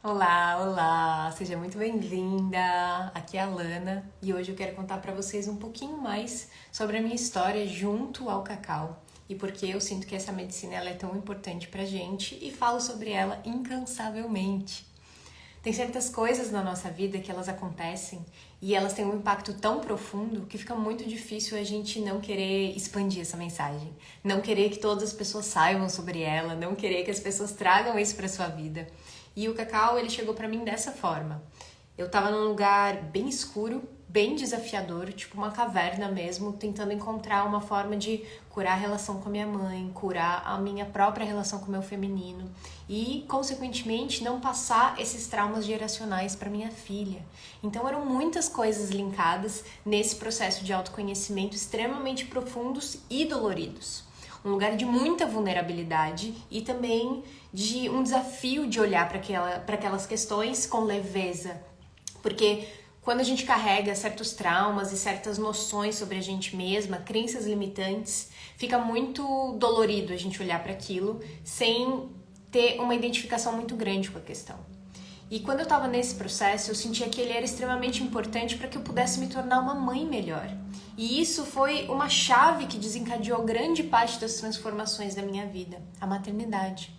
Olá, olá! Seja muito bem-vinda! Aqui é a Lana e hoje eu quero contar para vocês um pouquinho mais sobre a minha história junto ao cacau e porque eu sinto que essa medicina ela é tão importante pra gente e falo sobre ela incansavelmente. Tem certas coisas na nossa vida que elas acontecem e elas têm um impacto tão profundo que fica muito difícil a gente não querer expandir essa mensagem, não querer que todas as pessoas saibam sobre ela, não querer que as pessoas tragam isso para sua vida. E o cacau, ele chegou para mim dessa forma. Eu tava num lugar bem escuro, bem desafiador, tipo uma caverna mesmo, tentando encontrar uma forma de curar a relação com a minha mãe, curar a minha própria relação com o meu feminino e, consequentemente, não passar esses traumas geracionais para minha filha. Então eram muitas coisas linkadas nesse processo de autoconhecimento extremamente profundos e doloridos. Um lugar de muita vulnerabilidade e também de um desafio de olhar para aquelas questões com leveza. Porque quando a gente carrega certos traumas e certas noções sobre a gente mesma, crenças limitantes, fica muito dolorido a gente olhar para aquilo sem ter uma identificação muito grande com a questão. E quando eu estava nesse processo, eu sentia que ele era extremamente importante para que eu pudesse me tornar uma mãe melhor. E isso foi uma chave que desencadeou grande parte das transformações da minha vida, a maternidade.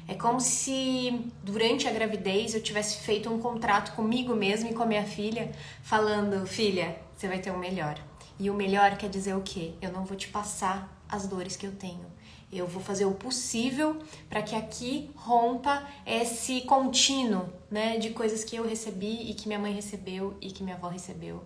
É como se durante a gravidez eu tivesse feito um contrato comigo mesma e com a minha filha, falando: filha, você vai ter o melhor. E o melhor quer dizer o quê? Eu não vou te passar as dores que eu tenho. Eu vou fazer o possível para que aqui rompa esse contínuo, né, de coisas que eu recebi e que minha mãe recebeu e que minha avó recebeu.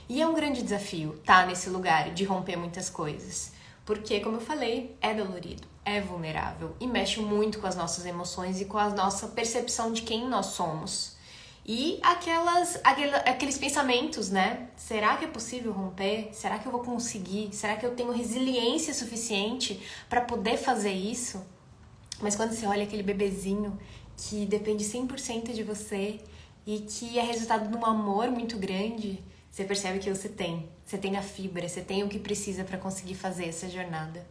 E é um grande desafio estar nesse lugar de romper muitas coisas. Porque, como eu falei, é dolorido, é vulnerável e mexe muito com as nossas emoções e com a nossa percepção de quem nós somos. E aqueles pensamentos, né? Será que é possível romper? Será que eu vou conseguir? Será que eu tenho resiliência suficiente para poder fazer isso? Mas quando você olha aquele bebezinho que depende 100% de você e que é resultado de um amor muito grande, você percebe que você tem. Você tem a fibra, você tem o que precisa para conseguir fazer essa jornada.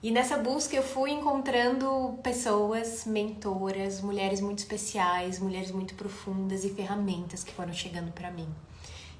E nessa busca eu fui encontrando pessoas, mentoras, mulheres muito especiais, mulheres muito profundas e ferramentas que foram chegando para mim.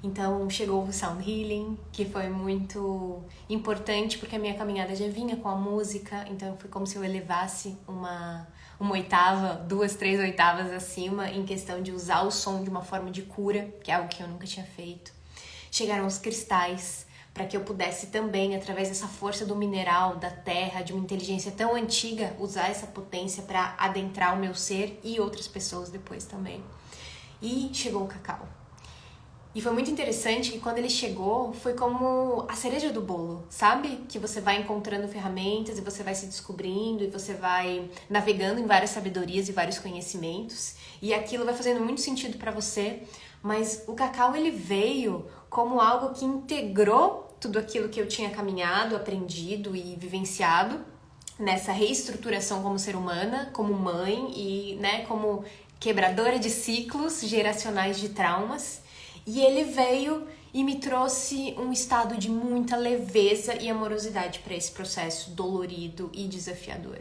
Então chegou o Sound Healing, que foi muito importante porque a minha caminhada já vinha com a música, então foi como se eu elevasse uma oitava, 2, 3 oitavas acima em questão de usar o som de uma forma de cura, que é algo que eu nunca tinha feito. Chegaram os cristais, para que eu pudesse também, através dessa força do mineral, da terra, de uma inteligência tão antiga, usar essa potência para adentrar o meu ser e outras pessoas depois também. E chegou o cacau. E foi muito interessante que quando ele chegou, foi como a cereja do bolo, sabe? Que você vai encontrando ferramentas e você vai se descobrindo e você vai navegando em várias sabedorias e vários conhecimentos e aquilo vai fazendo muito sentido para você, mas o cacau ele veio como algo que integrou tudo aquilo que eu tinha caminhado, aprendido e vivenciado nessa reestruturação como ser humana, como mãe e, né, como quebradora de ciclos geracionais de traumas. E ele veio e me trouxe um estado de muita leveza e amorosidade para esse processo dolorido e desafiador.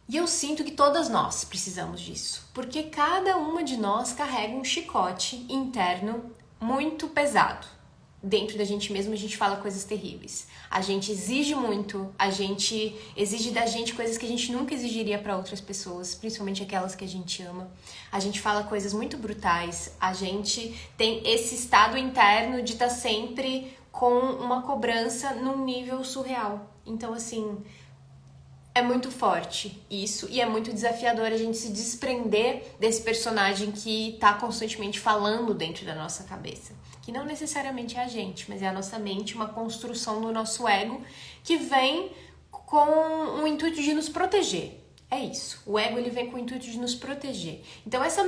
E eu sinto que todas nós precisamos disso, porque cada uma de nós carrega um chicote interno muito pesado. Dentro da gente mesmo a gente fala coisas terríveis. A gente exige muito, a gente exige da gente coisas que a gente nunca exigiria para outras pessoas, principalmente aquelas que a gente ama. A gente fala coisas muito brutais, a gente tem esse estado interno de estar sempre com uma cobrança num nível surreal. Então, assim, é muito forte isso e é muito desafiador a gente se desprender desse personagem que tá constantemente falando dentro da nossa cabeça. Que não necessariamente é a gente, mas é a nossa mente, uma construção do nosso ego que vem com o intuito de nos proteger. É isso. O ego ele vem com o intuito de nos proteger. Então essa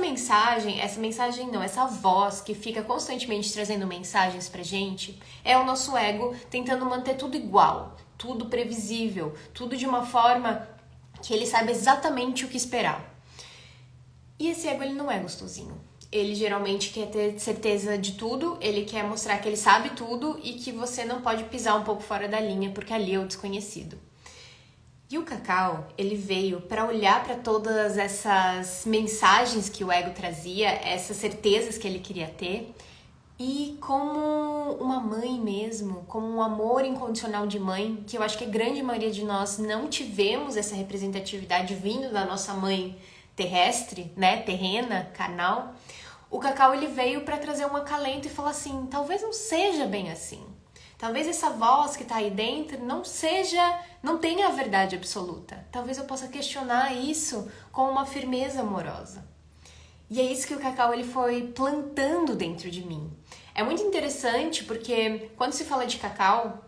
voz que fica constantemente trazendo mensagens pra gente, é o nosso ego tentando manter tudo igual, tudo previsível, tudo de uma forma que ele sabe exatamente o que esperar. E esse ego ele não é gostosinho. Ele geralmente quer ter certeza de tudo, ele quer mostrar que ele sabe tudo e que você não pode pisar um pouco fora da linha porque ali é o desconhecido. E o cacau, ele veio para olhar para todas essas mensagens que o ego trazia, essas certezas que ele queria ter, e como uma mãe mesmo, como um amor incondicional de mãe, que eu acho que a grande maioria de nós não tivemos essa representatividade vindo da nossa mãe terrestre, né, terrena, carnal. O cacau, ele veio para trazer um acalento e falar assim, talvez não seja bem assim. Talvez essa voz que está aí dentro não tenha a verdade absoluta. Talvez eu possa questionar isso com uma firmeza amorosa. E é isso que o cacau ele foi plantando dentro de mim. É muito interessante porque quando se fala de cacau,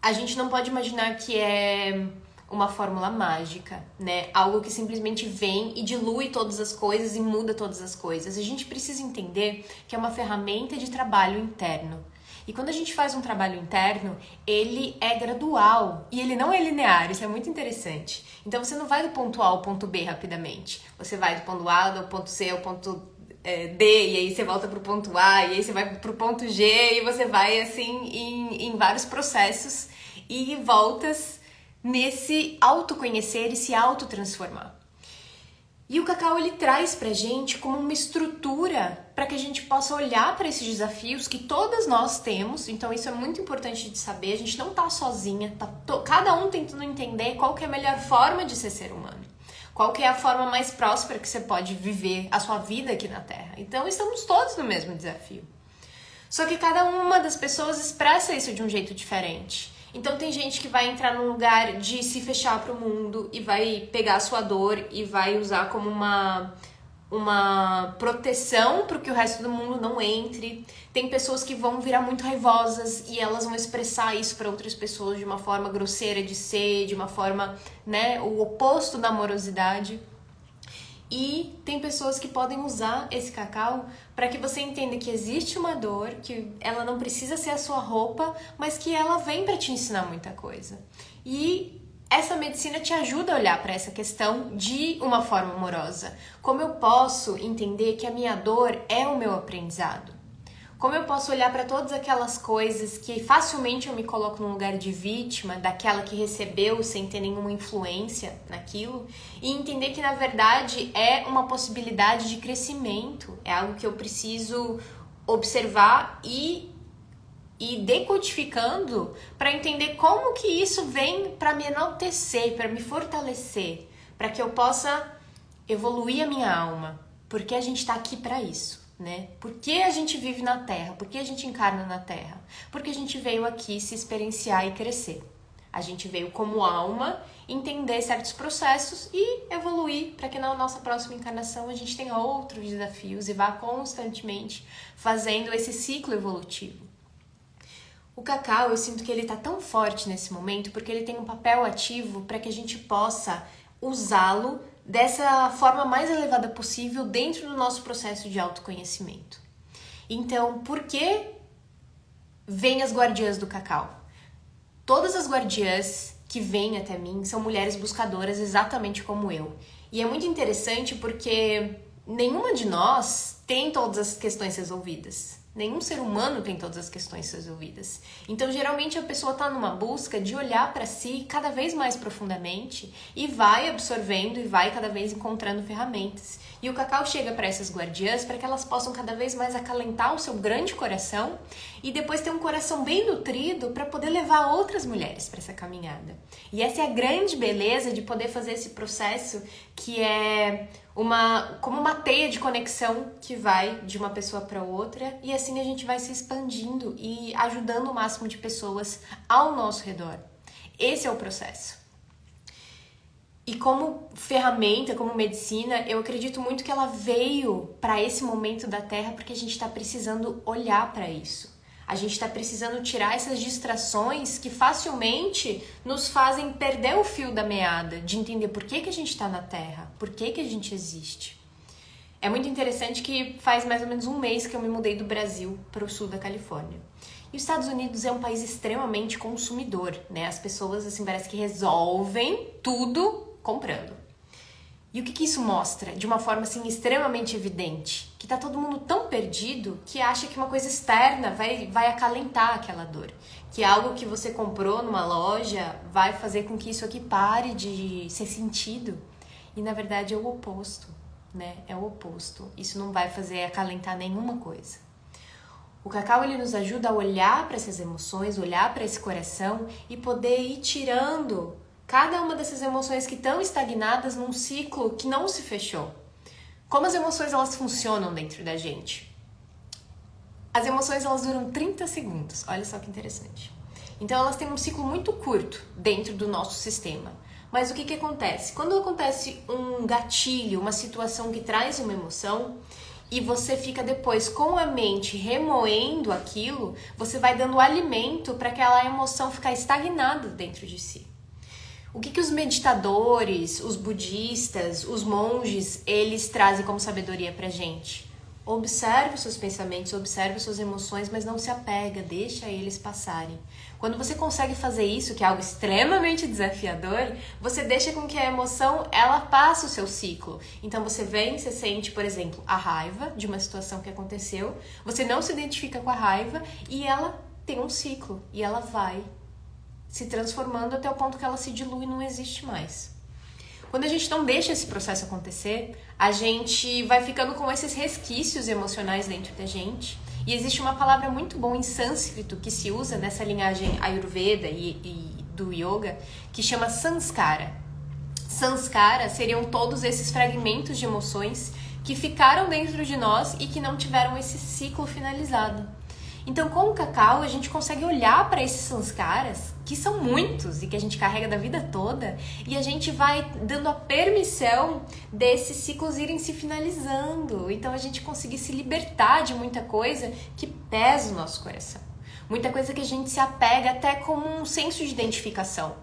a gente não pode imaginar que é uma fórmula mágica, né? Algo que simplesmente vem e dilui todas as coisas e muda todas as coisas. A gente precisa entender que é uma ferramenta de trabalho interno. E quando a gente faz um trabalho interno, ele é gradual e ele não é linear, isso é muito interessante. Então você não vai do ponto A ao ponto B rapidamente. Você vai do ponto A ao ponto C ao ponto D, e aí você volta pro ponto A, e aí você vai pro ponto G, e você vai assim em vários processos e voltas nesse autoconhecer e se autotransformar. E o cacau ele traz pra gente como uma estrutura para que a gente possa olhar para esses desafios que todas nós temos. Então isso é muito importante de saber, a gente não tá sozinha, cada um tentando entender qual que é a melhor forma de ser humano. Qual que é a forma mais próspera que você pode viver a sua vida aqui na Terra. Então estamos todos no mesmo desafio. Só que cada uma das pessoas expressa isso de um jeito diferente. Então tem gente que vai entrar num lugar de se fechar pro mundo e vai pegar a sua dor e vai usar como uma proteção para que o resto do mundo não entre. Tem pessoas que vão virar muito raivosas e elas vão expressar isso para outras pessoas de uma forma grosseira de ser, de uma forma, né, o oposto da amorosidade. E tem pessoas que podem usar esse cacau para que você entenda que existe uma dor, que ela não precisa ser a sua roupa, mas que ela vem para te ensinar muita coisa. E essa medicina te ajuda a olhar para essa questão de uma forma amorosa. Como eu posso entender que a minha dor é o meu aprendizado? Como eu posso olhar para todas aquelas coisas que facilmente eu me coloco num lugar de vítima, daquela que recebeu sem ter nenhuma influência naquilo, e entender que na verdade é uma possibilidade de crescimento, é algo que eu preciso observar e decodificando para entender como que isso vem para me enaltecer, para me fortalecer, para que eu possa evoluir a minha alma, porque a gente está aqui para isso. Né? Por que a gente vive na Terra? Por que a gente encarna na Terra? Porque a gente veio aqui se experienciar e crescer. A gente veio como alma entender certos processos e evoluir para que na nossa próxima encarnação a gente tenha outros desafios e vá constantemente fazendo esse ciclo evolutivo. O cacau, eu sinto que ele está tão forte nesse momento porque ele tem um papel ativo para que a gente possa usá-lo dessa forma mais elevada possível dentro do nosso processo de autoconhecimento. Então, por que vêm as guardiãs do cacau? Todas as guardiãs que vêm até mim são mulheres buscadoras exatamente como eu. E é muito interessante porque nenhuma de nós tem todas as questões resolvidas. Nenhum ser humano tem todas as questões resolvidas. Então, geralmente, a pessoa está numa busca de olhar para si cada vez mais profundamente e vai absorvendo e vai cada vez encontrando ferramentas. E o cacau chega para essas guardiãs para que elas possam cada vez mais acalentar o seu grande coração e depois ter um coração bem nutrido para poder levar outras mulheres para essa caminhada. E essa é a grande beleza de poder fazer esse processo que é como uma teia de conexão que vai de uma pessoa para outra e assim a gente vai se expandindo e ajudando o máximo de pessoas ao nosso redor. Esse é o processo. E como ferramenta, como medicina, eu acredito muito que ela veio para esse momento da Terra porque a gente está precisando olhar para isso. A gente está precisando tirar essas distrações que facilmente nos fazem perder o fio da meada, de entender por que a gente está na Terra, por que a gente existe. É muito interessante que faz mais ou menos um mês que eu me mudei do Brasil para o sul da Califórnia. E os Estados Unidos é um país extremamente consumidor, né? As pessoas, assim, parece que resolvem tudo comprando. E o que isso mostra? De uma forma assim extremamente evidente, que tá todo mundo tão perdido que acha que uma coisa externa vai acalentar aquela dor, que algo que você comprou numa loja vai fazer com que isso aqui pare de ser sentido. E na verdade é o oposto, né? É o oposto. Isso não vai fazer acalentar nenhuma coisa. O cacau ele nos ajuda a olhar para essas emoções, olhar para esse coração e poder ir tirando cada uma dessas emoções que estão estagnadas num ciclo que não se fechou. Como as emoções elas funcionam dentro da gente? As emoções elas duram 30 segundos, olha só que interessante. Então elas têm um ciclo muito curto dentro do nosso sistema. Mas o que acontece? Quando acontece um gatilho, uma situação que traz uma emoção, e você fica depois com a mente remoendo aquilo, você vai dando alimento para aquela emoção ficar estagnada dentro de si. O que os meditadores, os budistas, os monges, eles trazem como sabedoria pra gente? Observe os seus pensamentos, observe as suas emoções, mas não se apega, deixa eles passarem. Quando você consegue fazer isso, que é algo extremamente desafiador, você deixa com que a emoção, ela passe o seu ciclo. Então você vem, você sente, por exemplo, a raiva de uma situação que aconteceu, você não se identifica com a raiva e ela tem um ciclo, e ela vai se transformando até o ponto que ela se dilui e não existe mais. Quando a gente não deixa esse processo acontecer, a gente vai ficando com esses resquícios emocionais dentro da gente. E existe uma palavra muito boa em sânscrito que se usa nessa linhagem Ayurveda e do Yoga, que chama Sanskara. Sanskara seriam todos esses fragmentos de emoções que ficaram dentro de nós e que não tiveram esse ciclo finalizado. Então, com o cacau, a gente consegue olhar para esses sanskaras, que são muitos e que a gente carrega da vida toda, e a gente vai dando a permissão desses ciclos irem se finalizando. Então, a gente conseguir se libertar de muita coisa que pesa o nosso coração. Muita coisa que a gente se apega até como um senso de identificação.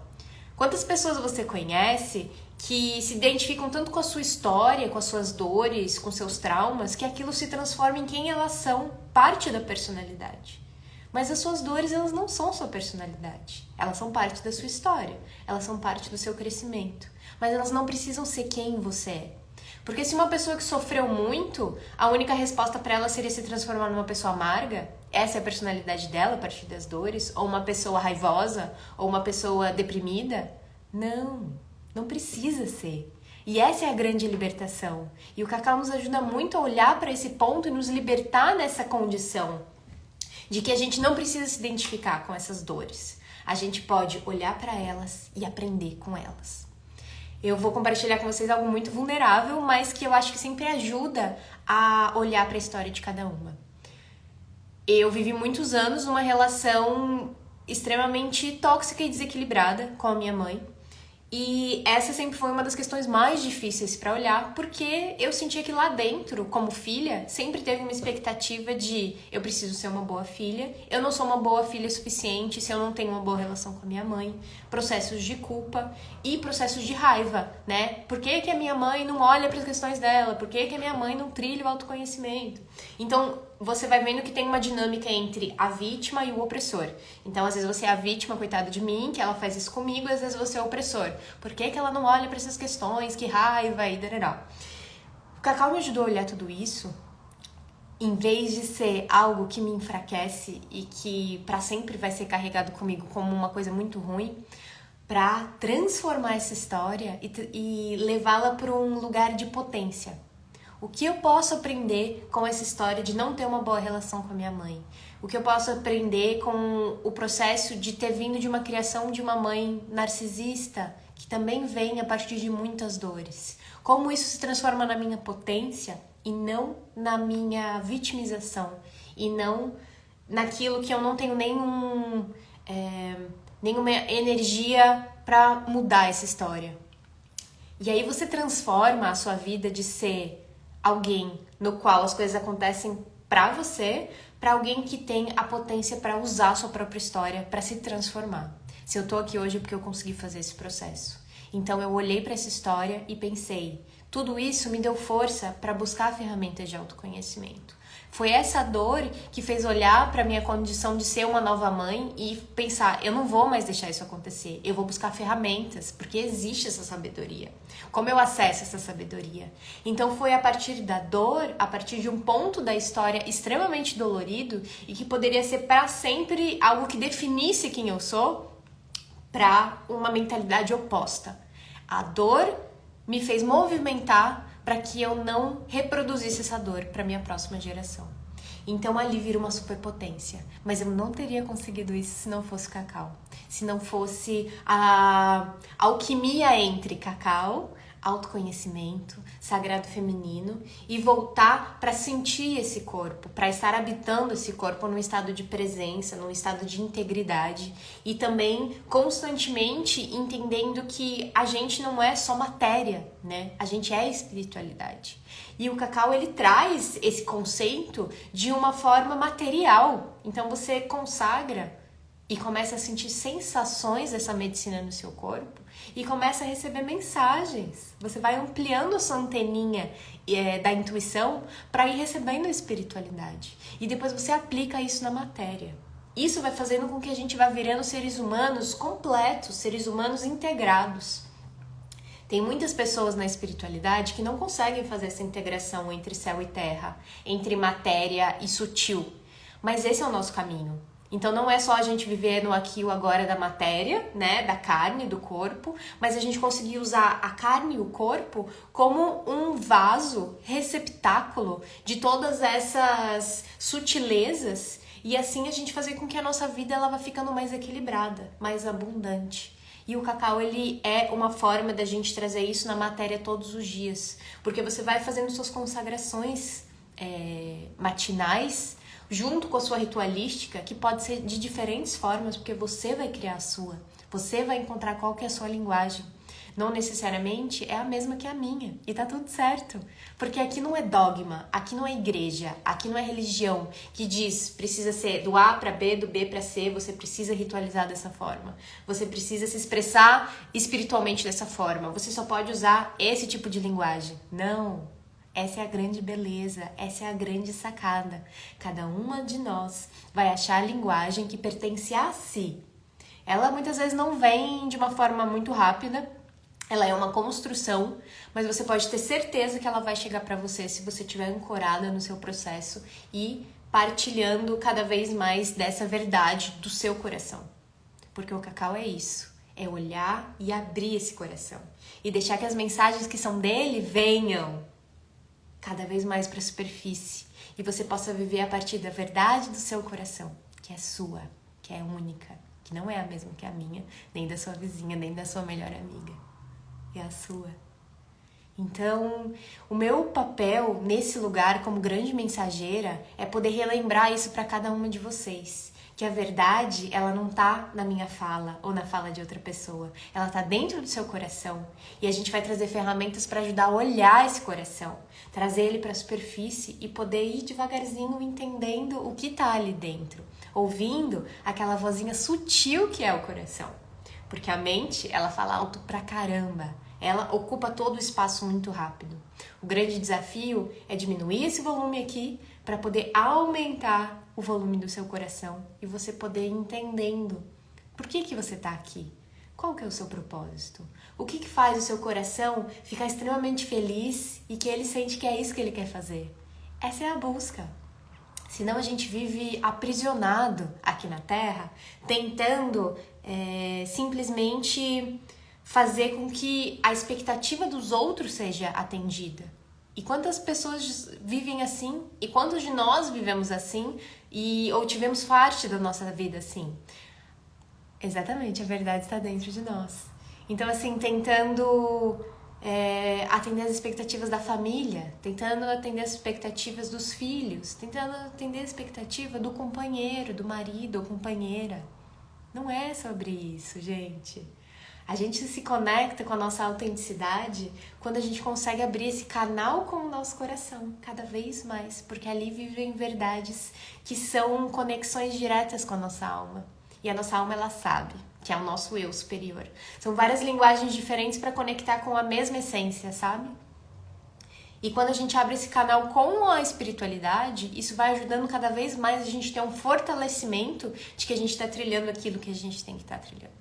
Quantas pessoas você conhece que se identificam tanto com a sua história, com as suas dores, com seus traumas, que aquilo se transforma em quem elas são, parte da personalidade. Mas as suas dores, elas não são sua personalidade. Elas são parte da sua história, elas são parte do seu crescimento. Mas elas não precisam ser quem você é. Porque se uma pessoa que sofreu muito, a única resposta para ela seria se transformar numa pessoa amarga, essa é a personalidade dela a partir das dores, ou uma pessoa raivosa, ou uma pessoa deprimida, não precisa ser. E essa é a grande libertação. E o cacau nos ajuda muito a olhar para esse ponto e nos libertar dessa condição de que a gente não precisa se identificar com essas dores. A gente pode olhar para elas e aprender com elas. Eu vou compartilhar com vocês algo muito vulnerável, mas que eu acho que sempre ajuda a olhar para a história de cada uma. Eu vivi muitos anos numa relação extremamente tóxica e desequilibrada com a minha mãe. E essa sempre foi uma das questões mais difíceis para olhar, porque eu sentia que lá dentro, como filha, sempre teve uma expectativa de eu preciso ser uma boa filha, eu não sou uma boa filha suficiente se eu não tenho uma boa relação com a minha mãe, processos de culpa e processos de raiva, né? Por que que a minha mãe não olha para as questões dela? Por que que a minha mãe não trilha o autoconhecimento? Então, você vai vendo que tem uma dinâmica entre a vítima e o opressor. Então, às vezes você é a vítima, coitada de mim, que ela faz isso comigo, às vezes você é o opressor. Por que que ela não olha para essas questões? Que raiva e darará. O cacau me ajudou a olhar tudo isso, em vez de ser algo que me enfraquece e que para sempre vai ser carregado comigo como uma coisa muito ruim, para transformar essa história e levá-la para um lugar de potência. O que eu posso aprender com essa história de não ter uma boa relação com a minha mãe? O que eu posso aprender com o processo de ter vindo de uma criação de uma mãe narcisista, que também vem a partir de muitas dores? Como isso se transforma na minha potência e não na minha vitimização? E não naquilo que eu não tenho nenhuma energia para mudar essa história. E aí você transforma a sua vida de ser alguém no qual as coisas acontecem pra você, pra alguém que tem a potência pra usar a sua própria história pra se transformar. Se eu tô aqui hoje é porque eu consegui fazer esse processo. Então eu olhei pra essa história e pensei, Tudo isso me deu força para buscar ferramentas de autoconhecimento. Foi essa dor que fez olhar para a minha condição de ser uma nova mãe e pensar, eu não vou mais deixar isso acontecer, eu vou buscar ferramentas, porque existe essa sabedoria. Como eu acesso essa sabedoria? Então foi a partir da dor, a partir de um ponto da história extremamente dolorido e que poderia ser para sempre algo que definisse quem eu sou, para uma mentalidade oposta. A dor me fez movimentar para que eu não reproduzisse essa dor para minha próxima geração. Então ali vira uma superpotência. Mas eu não teria conseguido isso se não fosse Cacau. Se não fosse a alquimia entre Cacau, autoconhecimento, sagrado feminino e voltar para sentir esse corpo, para estar habitando esse corpo num estado de presença, num estado de integridade e também constantemente entendendo que a gente não é só matéria, né? A gente é espiritualidade. E o Cacau, ele traz esse conceito de uma forma material. Então você consagra e começa a sentir sensações dessa medicina no seu corpo e começa a receber mensagens. Você vai ampliando a sua anteninha da intuição para ir recebendo a espiritualidade. E depois você aplica isso na matéria. Isso vai fazendo com que a gente vá virando seres humanos completos, seres humanos integrados. Tem muitas pessoas na espiritualidade que não conseguem fazer essa integração entre céu e terra, entre matéria e sutil. Mas esse é o nosso caminho. Então não é só a gente viver no aqui e o agora da matéria, né, da carne, do corpo, mas a gente conseguir usar a carne e o corpo como um vaso, receptáculo de todas essas sutilezas e assim a gente fazer com que a nossa vida ela vá ficando mais equilibrada, mais abundante. E o Cacau, ele é uma forma da gente trazer isso na matéria todos os dias, porque você vai fazendo suas consagrações matinais, junto com a sua ritualística, que pode ser de diferentes formas, porque você vai criar a sua. Você vai encontrar qual que é a sua linguagem. Não necessariamente é a mesma que a minha. E tá tudo certo. Porque aqui não é dogma, aqui não é igreja, aqui não é religião que diz precisa ser do A para B, do B para C, você precisa ritualizar dessa forma. Você precisa se expressar espiritualmente dessa forma. Você só pode usar esse tipo de linguagem. Não. Essa é a grande beleza, essa é a grande sacada. Cada uma de nós vai achar a linguagem que pertence a si. Ela muitas vezes não vem de uma forma muito rápida, ela é uma construção, mas você pode ter certeza que ela vai chegar para você se você estiver ancorada no seu processo e partilhando cada vez mais dessa verdade do seu coração. Porque o Cacau é isso, é olhar e abrir esse coração e deixar que as mensagens que são dele venham cada vez mais para a superfície e você possa viver a partir da verdade do seu coração, que é sua, que é única, que não é a mesma que a minha, nem da sua vizinha, nem da sua melhor amiga, é a sua. Então, o meu papel nesse lugar como grande mensageira é poder relembrar isso para cada uma de vocês, que a verdade, ela não tá na minha fala ou na fala de outra pessoa, ela tá dentro do seu coração e a gente vai trazer ferramentas para ajudar a olhar esse coração, trazer ele para a superfície e poder ir devagarzinho entendendo o que tá ali dentro, ouvindo aquela vozinha sutil que é o coração, porque a mente, ela fala alto pra caramba, ela ocupa todo o espaço muito rápido. O grande desafio é diminuir esse volume aqui para poder aumentar o volume do seu coração e você poder ir entendendo por que você está aqui, qual que é o seu propósito, o que faz o seu coração ficar extremamente feliz e que ele sente que é isso que ele quer fazer. Essa é a busca. Senão a gente vive aprisionado aqui na Terra, tentando simplesmente fazer com que a expectativa dos outros seja atendida. E quantas pessoas vivem assim? E quantos de nós vivemos assim? Ou tivemos parte da nossa vida assim? Exatamente, a verdade está dentro de nós. Então, assim, tentando atender as expectativas da família, tentando atender as expectativas dos filhos, tentando atender a expectativa do companheiro, do marido ou companheira. Não é sobre isso, gente. A gente se conecta com a nossa autenticidade quando a gente consegue abrir esse canal com o nosso coração, cada vez mais, porque ali vivem verdades que são conexões diretas com a nossa alma. E a nossa alma, ela sabe, que é o nosso eu superior. São várias linguagens diferentes para conectar com a mesma essência, sabe? E quando a gente abre esse canal com a espiritualidade, isso vai ajudando cada vez mais a gente ter um fortalecimento de que a gente está trilhando aquilo que a gente tem que estar trilhando.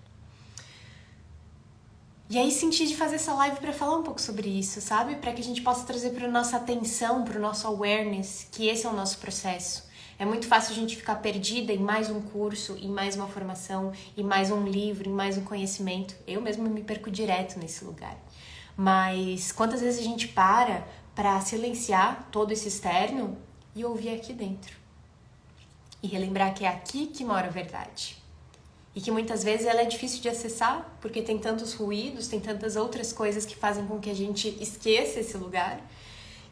E aí senti de fazer essa live para falar um pouco sobre isso, sabe? Para que a gente possa trazer para nossa atenção, para o nosso awareness, que esse é o nosso processo. É muito fácil a gente ficar perdida em mais um curso, em mais uma formação, em mais um livro, em mais um conhecimento. Eu mesma me perco direto nesse lugar. Mas quantas vezes a gente para silenciar todo esse externo e ouvir aqui dentro. E relembrar que é aqui que mora a verdade. E que muitas vezes ela é difícil de acessar, porque tem tantos ruídos, tem tantas outras coisas que fazem com que a gente esqueça esse lugar,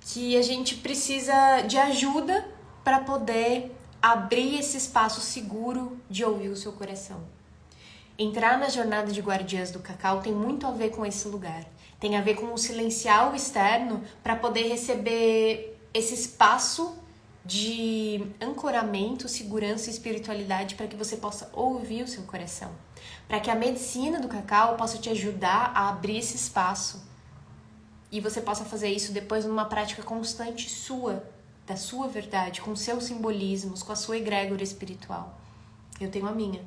que a gente precisa de ajuda para poder abrir esse espaço seguro de ouvir o seu coração. Entrar na jornada de guardiãs do cacau tem muito a ver com esse lugar. Tem a ver com o silenciar o externo para poder receber esse espaço de ancoramento, segurança e espiritualidade para que você possa ouvir o seu coração. Para que a medicina do cacau possa te ajudar a abrir esse espaço. E você possa fazer isso depois numa prática constante sua, da sua verdade, com seus simbolismos, com a sua egrégora espiritual. Eu tenho a minha.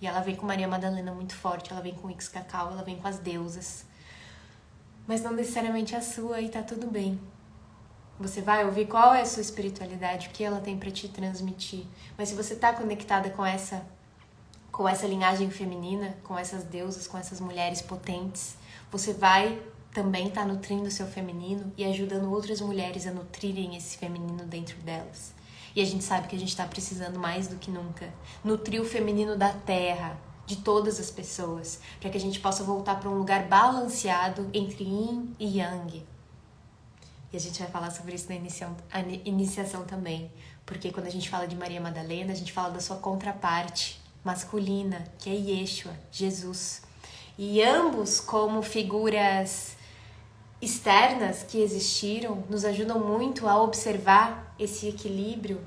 E ela vem com Maria Madalena muito forte, ela vem com Ix Cacau, ela vem com as deusas. Mas não necessariamente a sua, e tá tudo bem. Você vai ouvir qual é a sua espiritualidade, o que ela tem para te transmitir. Mas se você tá conectada com essa linhagem feminina, com essas deusas, com essas mulheres potentes, você vai também estar nutrindo o seu feminino e ajudando outras mulheres a nutrirem esse feminino dentro delas. E a gente sabe que a gente está precisando mais do que nunca nutrir o feminino da terra, de todas as pessoas, para que a gente possa voltar para um lugar balanceado entre Yin e Yang. E a gente vai falar sobre isso na iniciação também, porque quando a gente fala de Maria Madalena, a gente fala da sua contraparte masculina, que é Yeshua, Jesus. E ambos, como figuras externas que existiram, nos ajudam muito a observar esse equilíbrio,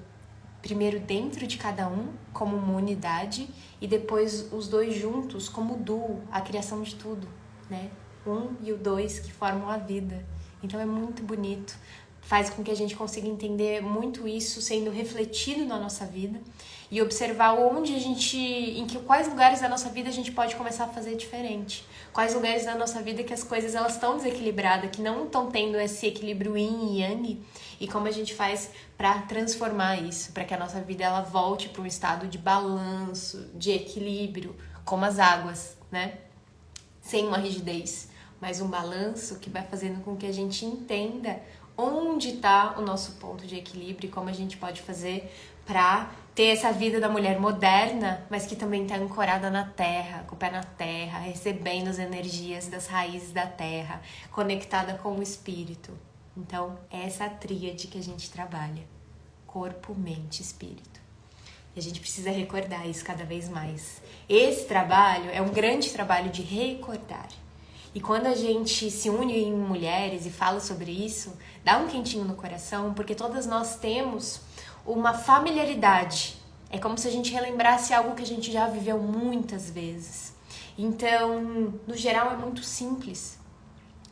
primeiro dentro de cada um, como uma unidade, e depois os dois juntos, como duo, a criação de tudo, né? Um e o dois que formam a vida. Então é muito bonito, faz com que a gente consiga entender muito isso sendo refletido na nossa vida e observar quais lugares da nossa vida a gente pode começar a fazer diferente. Quais lugares da nossa vida que as coisas elas estão desequilibradas, que não estão tendo esse equilíbrio yin e yang, e como a gente faz para transformar isso, para que a nossa vida ela volte para um estado de balanço, de equilíbrio, como as águas, né? Sem uma rigidez, mas um balanço que vai fazendo com que a gente entenda onde está o nosso ponto de equilíbrio e como a gente pode fazer para ter essa vida da mulher moderna, mas que também está ancorada na terra, com o pé na terra, recebendo as energias das raízes da terra, conectada com o espírito. Então, é essa tríade que a gente trabalha: corpo, mente e espírito. E a gente precisa recordar isso cada vez mais. Esse trabalho é um grande trabalho de recordar. E quando a gente se une em mulheres e fala sobre isso, dá um quentinho no coração, porque todas nós temos uma familiaridade. É como se a gente relembrasse algo que a gente já viveu muitas vezes. Então, no geral, é muito simples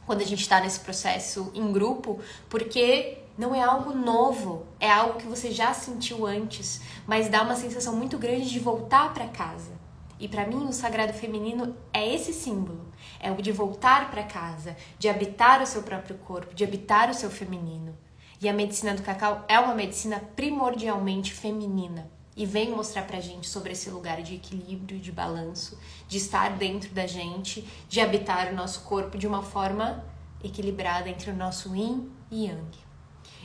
quando a gente está nesse processo em grupo, porque não é algo novo, é algo que você já sentiu antes, mas dá uma sensação muito grande de voltar para casa. E para mim, o sagrado feminino é esse símbolo. É o de voltar para casa, de habitar o seu próprio corpo, de habitar o seu feminino. E a medicina do cacau é uma medicina primordialmente feminina. E vem mostrar pra gente sobre esse lugar de equilíbrio, de balanço, de estar dentro da gente, de habitar o nosso corpo de uma forma equilibrada entre o nosso yin e yang.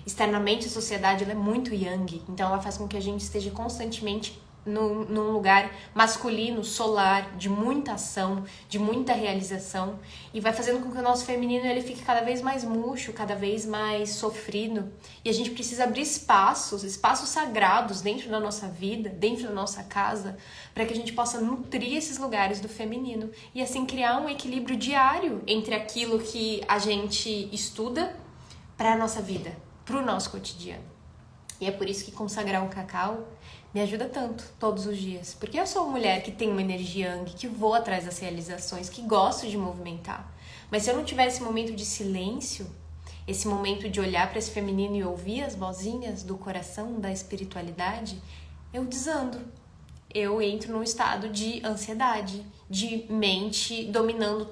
Externamente, a sociedade ela é muito yang, então ela faz com que a gente esteja constantemente num lugar masculino, solar, de muita ação, de muita realização, e vai fazendo com que o nosso feminino ele fique cada vez mais murcho, cada vez mais sofrido, e a gente precisa abrir espaços sagrados dentro da nossa vida, dentro da nossa casa, para que a gente possa nutrir esses lugares do feminino, e assim criar um equilíbrio diário entre aquilo que a gente estuda para a nossa vida, para o nosso cotidiano. E é por isso que consagrar um cacau me ajuda tanto, todos os dias. Porque eu sou uma mulher que tem uma energia yang, que vou atrás das realizações, que gosto de movimentar. Mas se eu não tiver esse momento de silêncio, esse momento de olhar para esse feminino e ouvir as vozinhas do coração, da espiritualidade, eu desando. Eu entro num estado de ansiedade, de mente dominando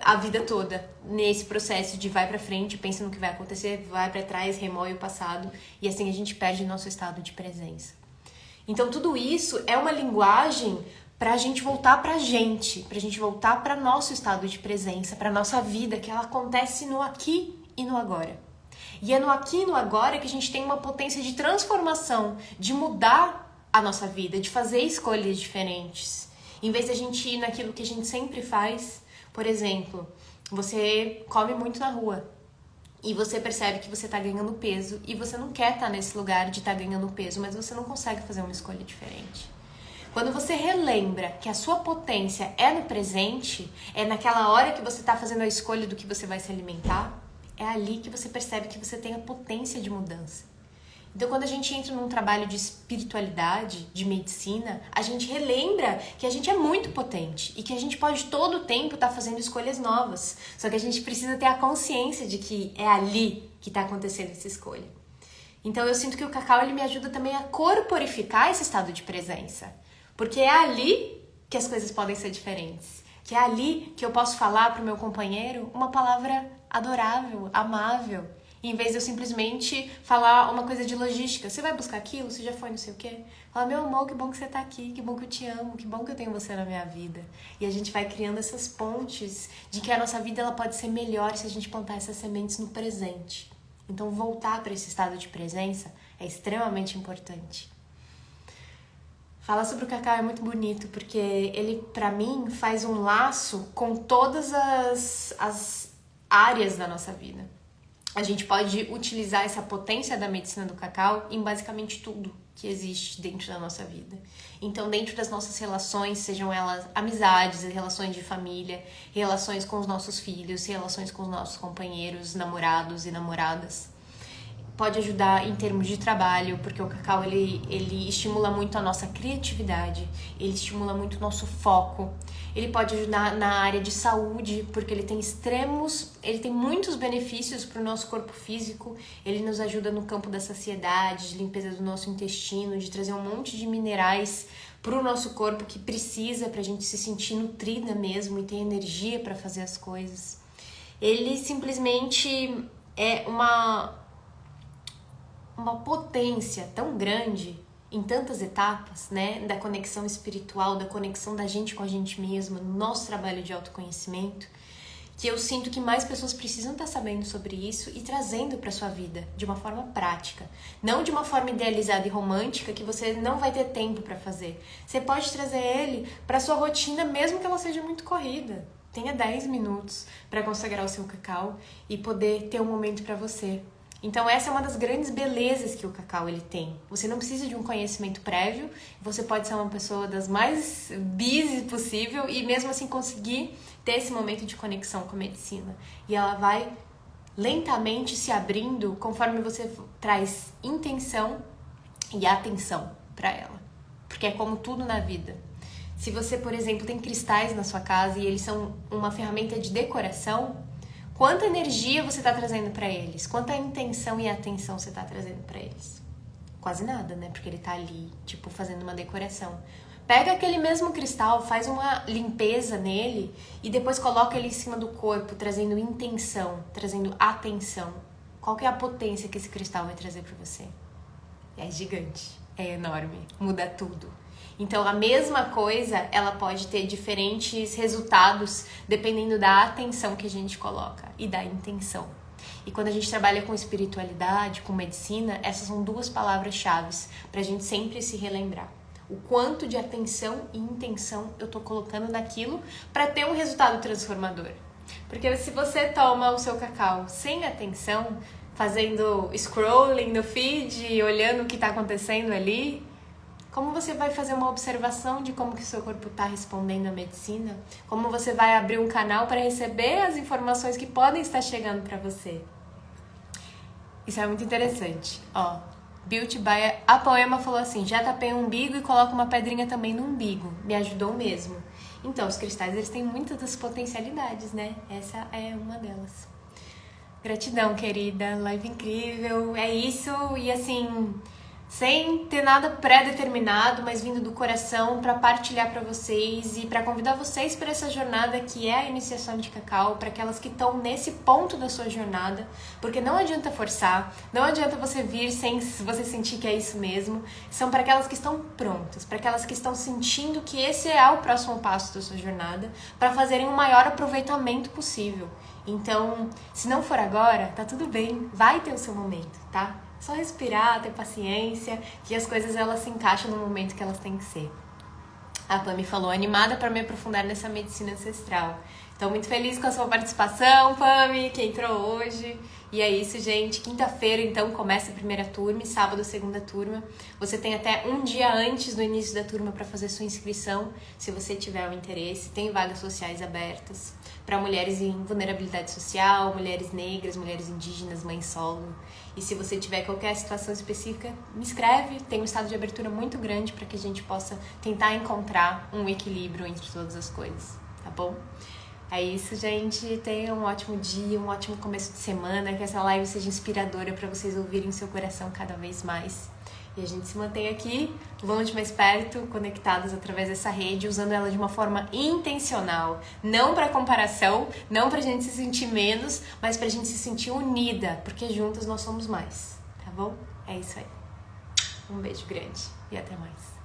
a vida toda, nesse processo de vai pra frente, pensa no que vai acontecer, vai pra trás, remoe o passado, e assim a gente perde nosso estado de presença. Então tudo isso é uma linguagem pra gente voltar pra gente voltar pra nosso estado de presença, pra nossa vida, que ela acontece no aqui e no agora. E é no aqui e no agora que a gente tem uma potência de transformação, de mudar a nossa vida, de fazer escolhas diferentes. Em vez de a gente ir naquilo que a gente sempre faz, por exemplo, você come muito na rua e você percebe que você tá ganhando peso e você não quer estar nesse lugar de estar ganhando peso, mas você não consegue fazer uma escolha diferente. Quando você relembra que a sua potência é no presente, é naquela hora que você tá fazendo a escolha do que você vai se alimentar, é ali que você percebe que você tem a potência de mudança. Então, quando a gente entra num trabalho de espiritualidade, de medicina, a gente relembra que a gente é muito potente e que a gente pode todo o tempo estar fazendo escolhas novas. Só que a gente precisa ter a consciência de que é ali que está acontecendo essa escolha. Então, eu sinto que o cacau ele me ajuda também a corporificar esse estado de presença. Porque é ali que as coisas podem ser diferentes. Que é ali que eu posso falar para o meu companheiro uma palavra adorável, amável. Em vez de eu simplesmente falar uma coisa de logística. Você vai buscar aquilo? Você já foi não sei o quê? Fala, meu amor, que bom que você tá aqui, que bom que eu te amo, que bom que eu tenho você na minha vida. E a gente vai criando essas pontes de que a nossa vida ela pode ser melhor se a gente plantar essas sementes no presente. Então voltar para esse estado de presença é extremamente importante. Falar sobre o cacau é muito bonito, porque ele, pra mim, faz um laço com todas as áreas da nossa vida. A gente pode utilizar essa potência da medicina do cacau em basicamente tudo que existe dentro da nossa vida. Então, dentro das nossas relações, sejam elas amizades, relações de família, relações com os nossos filhos, relações com os nossos companheiros, namorados e namoradas. Pode ajudar em termos de trabalho, porque o cacau ele estimula muito a nossa criatividade, ele estimula muito o nosso foco. Ele pode ajudar na área de saúde, porque ele tem muitos benefícios para o nosso corpo físico. Ele nos ajuda no campo da saciedade, de limpeza do nosso intestino, de trazer um monte de minerais para o nosso corpo que precisa para a gente se sentir nutrida mesmo e ter energia para fazer as coisas. Ele simplesmente é uma potência tão grande em tantas etapas, né, da conexão espiritual, da conexão da gente com a gente mesma, no nosso trabalho de autoconhecimento, que eu sinto que mais pessoas precisam estar sabendo sobre isso e trazendo para sua vida de uma forma prática, não de uma forma idealizada e romântica que você não vai ter tempo para fazer. Você pode trazer ele para sua rotina, mesmo que ela seja muito corrida. Tenha 10 minutos para consagrar o seu cacau e poder ter um momento para você. Então essa é uma das grandes belezas que o cacau ele tem. Você não precisa de um conhecimento prévio, você pode ser uma pessoa das mais busy possível e mesmo assim conseguir ter esse momento de conexão com a medicina. E ela vai lentamente se abrindo conforme você traz intenção e atenção para ela. Porque é como tudo na vida. Se você, por exemplo, tem cristais na sua casa e eles são uma ferramenta de decoração, quanta energia você está trazendo para eles? Quanta intenção e atenção você está trazendo para eles? Quase nada, né? Porque ele tá ali, tipo, fazendo uma decoração. Pega aquele mesmo cristal, faz uma limpeza nele e depois coloca ele em cima do corpo, trazendo intenção, trazendo atenção. Qual que é a potência que esse cristal vai trazer para você? É gigante, é enorme, muda tudo. Então, a mesma coisa, ela pode ter diferentes resultados dependendo da atenção que a gente coloca e da intenção. E quando a gente trabalha com espiritualidade, com medicina, essas são duas palavras-chave para a gente sempre se relembrar. O quanto de atenção e intenção eu estou colocando naquilo para ter um resultado transformador. Porque se você toma o seu cacau sem atenção, fazendo scrolling no feed, olhando o que está acontecendo ali, como você vai fazer uma observação de como que o seu corpo está respondendo à medicina? Como você vai abrir um canal para receber as informações que podem estar chegando para você? Isso é muito interessante. Ó, Beauty by a Poema falou assim, já tapei o umbigo e coloco uma pedrinha também no umbigo. Me ajudou mesmo. Então, os cristais eles têm muitas das potencialidades, né? Essa é uma delas. Gratidão, querida. Live incrível. É isso. E assim, sem ter nada pré-determinado, mas vindo do coração para partilhar para vocês e para convidar vocês para essa jornada que é a iniciação de cacau, para aquelas que estão nesse ponto da sua jornada, porque não adianta forçar, não adianta você vir sem você sentir que é isso mesmo. São para aquelas que estão prontas, para aquelas que estão sentindo que esse é o próximo passo da sua jornada, para fazerem o maior aproveitamento possível. Então, se não for agora, tá tudo bem, vai ter o seu momento, tá? Só respirar, ter paciência, que as coisas elas se encaixam no momento que elas têm que ser. A Pami falou, animada para me aprofundar nessa medicina ancestral. Então, muito feliz com a sua participação, Pami, que entrou hoje. E é isso, gente. Quinta-feira, então, começa a primeira turma e sábado a segunda turma. Você tem até um dia antes do início da turma para fazer sua inscrição, se você tiver o interesse. Tem vagas sociais abertas para mulheres em vulnerabilidade social, mulheres negras, mulheres indígenas, mães solo. E se você tiver qualquer situação específica, me escreve. Tem um estado de abertura muito grande para que a gente possa tentar encontrar um equilíbrio entre todas as coisas, tá bom? É isso, gente. Tenham um ótimo dia, um ótimo começo de semana. Que essa live seja inspiradora para vocês ouvirem seu coração cada vez mais. E a gente se mantém aqui, longe, mais perto, conectados através dessa rede, usando ela de uma forma intencional. Não para comparação, não pra gente se sentir menos, mas pra gente se sentir unida, porque juntas nós somos mais, tá bom? É isso aí. Um beijo grande e até mais.